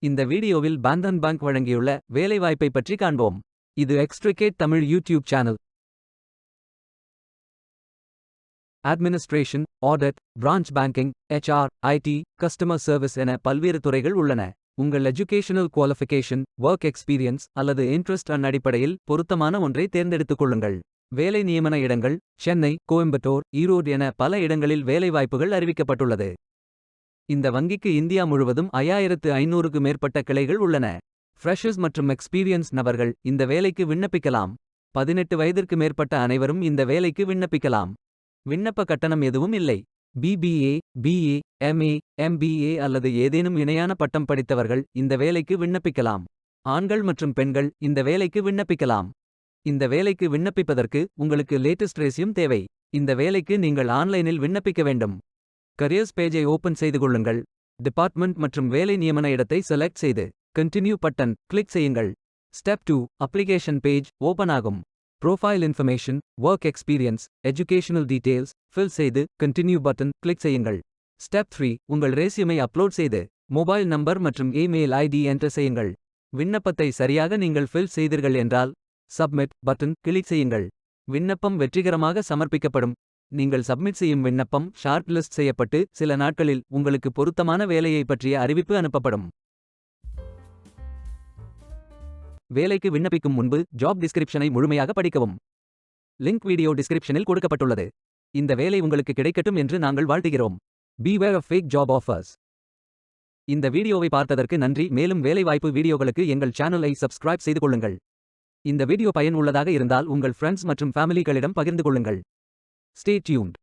இந்த வீடியோவில் பந்தன் பேங்க் வழங்கியுள்ள வேலைவாய்ப்பை பற்றி காண்போம். இது extricate Tamil YouTube channel. Administration, audit, branch banking, HR, IT, customer service என பல்வேறு துறைகள் உள்ளன. உங்கள் எஜுகேஷனல் குவாலிஃபிகேஷன், ஒர்க் எக்ஸ்பீரியன்ஸ் அல்லது இன்ட்ரெஸ்ட் அடிப்படையில் பொருத்தமான ஒன்றை தேர்ந்தெடுத்துக் கொள்ளுங்கள். வேலை நியமன இடங்கள் சென்னை, கோயம்புத்தூர், ஈரோடு என பல இடங்களில் வேலைவாய்ப்புகள் அறிவிக்கப்பட்டுள்ளது. இந்த வங்கிக்கு இந்தியா முழுவதும் 5500க்கு மேற்பட்ட கிளைகள் உள்ளன. ஃப்ரெஷர்ஸ் மற்றும் எக்ஸ்பீரியன்ஸ் நபர்கள் இந்த வேலைக்கு விண்ணப்பிக்கலாம். 18 வயதிற்கு மேற்பட்ட அனைவரும் இந்த வேலைக்கு விண்ணப்பிக்கலாம். விண்ணப்ப கட்டணம் எதுவும் இல்லை. BBA, BA, MA, MBA அல்லது ஏதேனும் இணையான பட்டம் படித்தவர்கள் இந்த வேலைக்கு விண்ணப்பிக்கலாம். ஆண்கள் மற்றும் பெண்கள் இந்த வேலைக்கு விண்ணப்பிக்கலாம். இந்த வேலைக்கு விண்ணப்பிப்பதற்கு உங்களுக்கு லேட்டஸ்ட் ரெஸ்யூம் தேவை. இந்த வேலைக்கு நீங்கள் ஆன்லைனில் விண்ணப்பிக்க வேண்டும். கரியர்ஸ் பேஜை ஓபன் செய்து கொள்ளுங்கள். டிபார்ட்மெண்ட் மற்றும் வேலை நியமன இடத்தை செலக்ட் செய்து கண்டினியூ பட்டன் கிளிக் செய்யுங்கள். ஸ்டெப் 2 அப்ளிகேஷன் பேஜ் ஓபன் ஆகும். Profile information, work experience, educational details fill செய்து கண்டினியூ பட்டன் கிளிக் செய்யுங்கள். ஸ்டெப் 3 உங்கள் ரெஸ்யூமை அப்லோட் செய்து மொபைல் நம்பர் மற்றும் இமெயில் ஐடி என்டர் செய்யுங்கள். விண்ணப்பத்தை சரியாக நீங்கள் ஃபில் செய்தீர்கள் என்றால் சப்மிட் பட்டன் கிளிக் செய்யுங்கள். விண்ணப்பம் வெற்றிகரமாக சமர்ப்பிக்கப்படும். நீங்கள் சப்மிட் செய்யும் விண்ணப்பம் ஷார்ட் லிஸ்ட் செய்யப்பட்டு சில நாட்களில் உங்களுக்கு பொருத்தமான வேலையை பற்றிய அறிவிப்பு அனுப்பப்படும். வேலைக்கு விண்ணப்பிக்கும் முன்பு ஜாப் டிஸ்கிரிப்ஷனை முழுமையாக படிக்கவும். லிங்க் வீடியோ டிஸ்கிரிப்ஷனில் கொடுக்கப்பட்டுள்ளது. இந்த வேலை உங்களுக்கு கிடைக்கட்டும் என்று நாங்கள் வாழ்த்துகிறோம். Beware of fake job offers. இந்த வீடியோவை பார்த்ததற்கு நன்றி. மேலும் வேலைவாய்ப்பு வீடியோகளுக்கு எங்கள் சேனலை சப்ஸ்கிரைப் செய்து கொள்ளுங்கள். இந்த வீடியோ பயன் உள்ளதாக இருந்தால் உங்கள் ஃப்ரெண்ட்ஸ் மற்றும் ஃபேமிலிகளிடம் பகிர்ந்து கொள்ளுங்கள். Stay tuned.